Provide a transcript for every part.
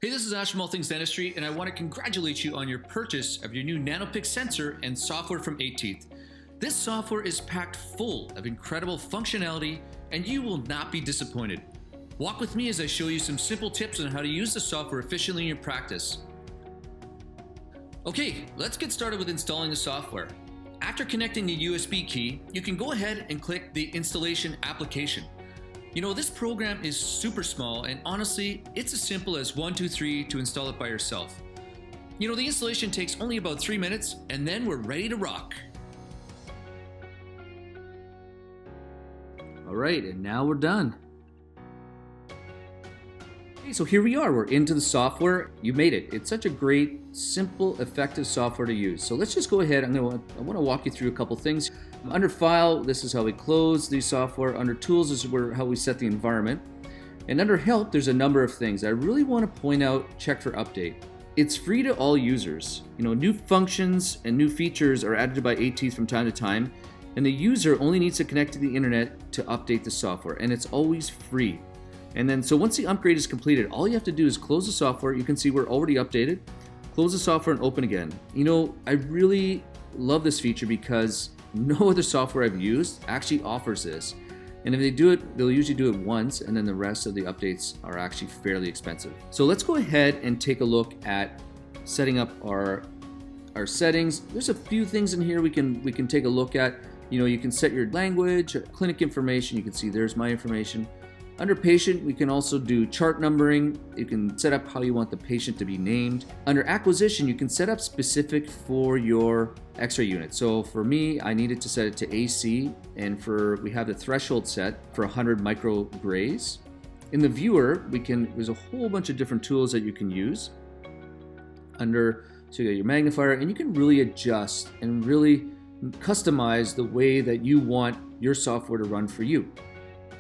Hey, this is Ash from All Things Dentistry, and I want to congratulate you on your purchase of your new NanoPix sensor and software from Eighteeth. This software is packed full of incredible functionality, and you will not be disappointed. Walk with me as I show you some simple tips on how to use the software efficiently in your practice. Okay, let's get started with installing the software. After connecting the USB key, you can go ahead and click the installation application. You know, this program is super small, and honestly, it's as simple as 1, 2, 3 to install it by yourself. You know, the installation takes only about 3 minutes, and then we're ready to rock. All right, and now we're done. Okay, so here we are. We're into the software. You made it. It's such a great, simple, effective software to use. So let's just go ahead. I want to walk you through a couple things. Under File, this is how we close the software. Under Tools, this is how we set the environment. And under Help, there's a number of things. I really want to point out Check for Update. It's free to all users. You know, new functions and new features are added by Eighteeth from time to time, and the user only needs to connect to the internet to update the software, and it's always free. And then, so once the upgrade is completed, all you have to do is close the software. You can see we're already updated. Close the software and open again. You know, I really love this feature because no other software I've used actually offers this. And if they do it, they'll usually do it once, and then the rest of the updates are actually fairly expensive. So let's go ahead and take a look at setting up our settings. There's a few things in here we can take a look at. You know, you can set your language, clinic information. You can see there's my information. Under Patient, we can also do chart numbering. You can set up how you want the patient to be named. Under Acquisition, you can set up specific for your X-ray unit. So for me, I needed to set it to AC, and we have the threshold set for 100 micrograys. In the viewer, there's a whole bunch of different tools that you can use. So you got your magnifier, and you can really adjust and really customize the way that you want your software to run for you.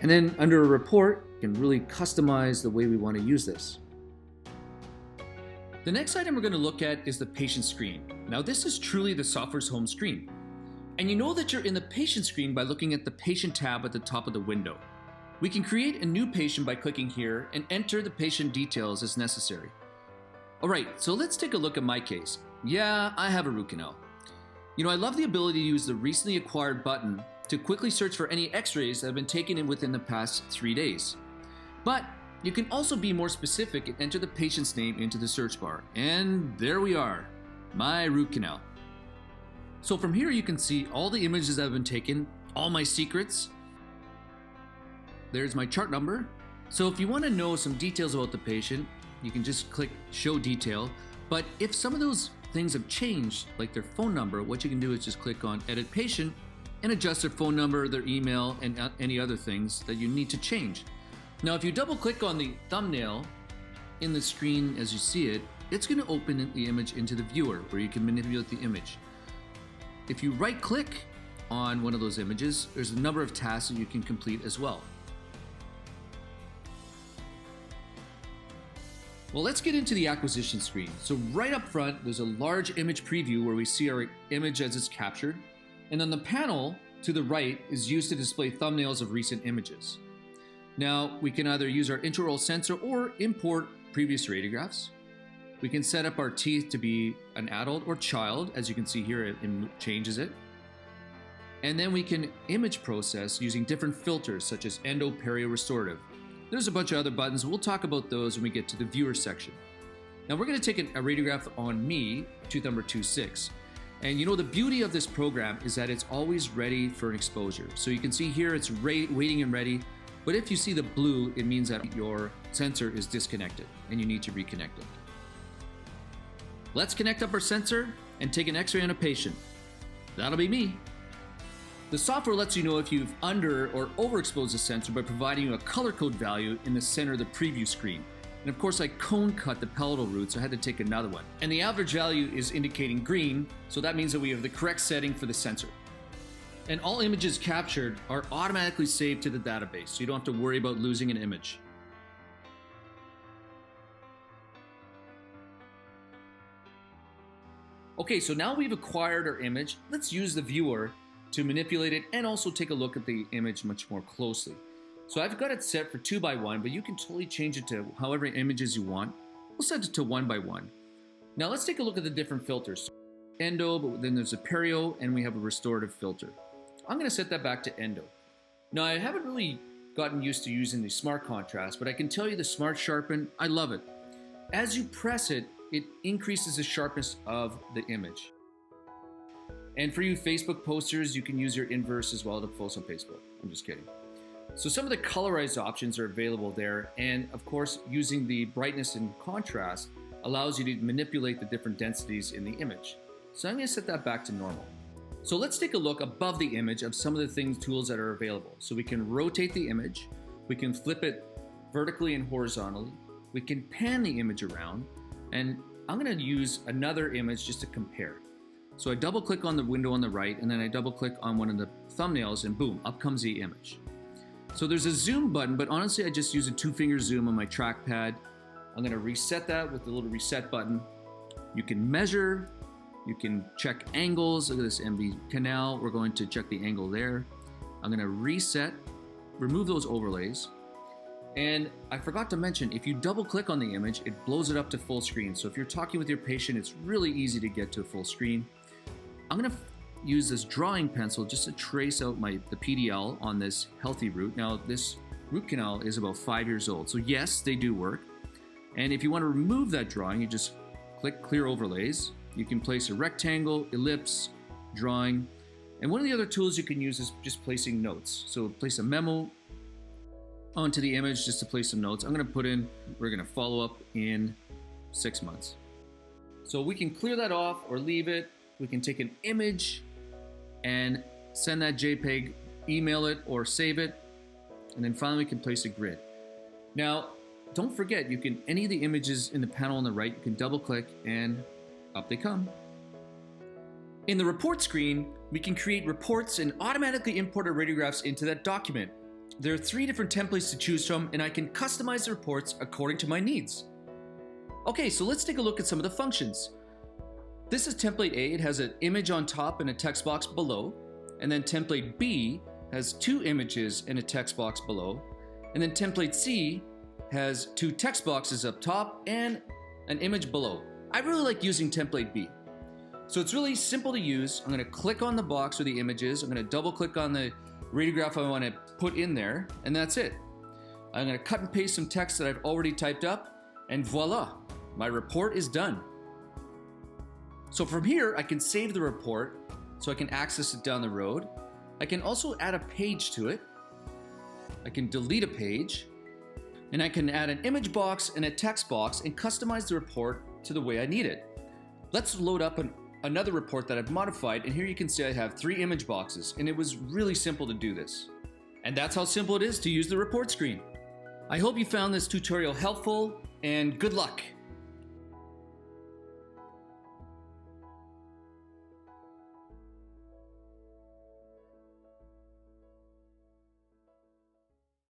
And then under a report, you can really customize the way we want to use this. The next item we're going to look at is the patient screen. Now this is truly the software's home screen. And you know that you're in the patient screen by looking at the patient tab at the top of the window. We can create a new patient by clicking here and enter the patient details as necessary. All right, so let's take a look at my case. Yeah, I have a root canal. You know, I love the ability to use the recently acquired button to quickly search for any x-rays that have been taken within the past 3 days. But you can also be more specific and enter the patient's name into the search bar. And there we are, my root canal. So from here you can see all the images that have been taken, all my secrets. There's my chart number. So if you want to know some details about the patient, you can just click Show Detail. But if some of those things have changed, like their phone number, what you can do is just click on Edit Patient and adjust their phone number, their email, and any other things that you need to change. Now, if you double click on the thumbnail in the screen as you see it, it's going to open the image into the viewer where you can manipulate the image. If you right click on one of those images, there's a number of tasks that you can complete as well. Well, let's get into the acquisition screen. So right up front, there's a large image preview where we see our image as it's captured. And on the panel to the right is used to display thumbnails of recent images. Now, we can either use our intraoral sensor or import previous radiographs. We can set up our teeth to be an adult or child. As you can see here, it changes it. And then we can image process using different filters such as endo, perio, restorative. There's a bunch of other buttons. We'll talk about those when we get to the viewer section. Now we're going to take a radiograph on me, tooth number 26. And you know, the beauty of this program is that it's always ready for an exposure. So you can see here it's waiting and ready, but if you see the blue, it means that your sensor is disconnected and you need to reconnect it. Let's connect up our sensor and take an x-ray on a patient. That'll be me. The software lets you know if you've under or overexposed the sensor by providing you a color code value in the center of the preview screen. And of course, I cone cut the palatal root, so I had to take another one. And the average value is indicating green, so that means that we have the correct setting for the sensor. And all images captured are automatically saved to the database, so you don't have to worry about losing an image. Okay, so now we've acquired our image. Let's use the viewer to manipulate it and also take a look at the image much more closely. So I've got it set for 2x1, but you can totally change it to however images you want. We'll set it to 1 by 1. Now let's take a look at the different filters. Endo, but then there's a perio, and we have a restorative filter. I'm going to set that back to endo. Now I haven't really gotten used to using the smart contrast, but I can tell you the smart sharpen, I love it. As you press it, it increases the sharpness of the image. And for you Facebook posters, you can use your inverse as well to post on Facebook. I'm just kidding. So some of the colorized options are available there, and of course using the brightness and contrast allows you to manipulate the different densities in the image. So I'm going to set that back to normal. So let's take a look above the image of some of the tools that are available. So we can rotate the image, we can flip it vertically and horizontally, we can pan the image around, and I'm going to use another image just to compare. So I double click on the window on the right, and then I double click on one of the thumbnails, and boom, up comes the image. So there's a zoom button, but honestly I just use a 2-finger zoom on my trackpad. I'm going to reset that with the little reset button. You can measure, you can check angles. Look at this MB canal. We're going to check the angle there. I'm going to reset, remove those overlays. And I forgot to mention, if you double click on the image, it blows it up to full screen. So if you're talking with your patient, it's really easy to get to a full screen. I'm going to use this drawing pencil just to trace out the PDL on this healthy root. Now this root canal is about 5 years old. So yes, they do work. And if you want to remove that drawing, you just click clear overlays. You can place a rectangle, ellipse, drawing. And one of the other tools you can use is just placing notes. So place a memo onto the image just to place some notes. I'm going to put in, we're going to follow up in 6 months. So we can clear that off or leave it. We can take an image and send that JPEG, email it or save it. And then finally we can place a grid. Now, don't forget, you can, any of the images in the panel on the right, you can double click and up they come. In the report screen, we can create reports and automatically import our radiographs into that document. There are 3 different templates to choose from, and I can customize the reports according to my needs. Okay, so let's take a look at some of the functions. This is template A. It has an image on top and a text box below. And then template B has 2 images and a text box below. And then template C has 2 text boxes up top and an image below. I really like using template B. So it's really simple to use. I'm going to click on the box where the image is. I'm going to double click on the radiograph I want to put in there, and that's it. I'm going to cut and paste some text that I've already typed up, and voila, my report is done. So from here, I can save the report so I can access it down the road. I can also add a page to it. I can delete a page, and I can add an image box and a text box and customize the report to the way I need it. Let's load up another report that I've modified, and here you can see I have 3 image boxes, and it was really simple to do this. And that's how simple it is to use the report screen. I hope you found this tutorial helpful, and good luck.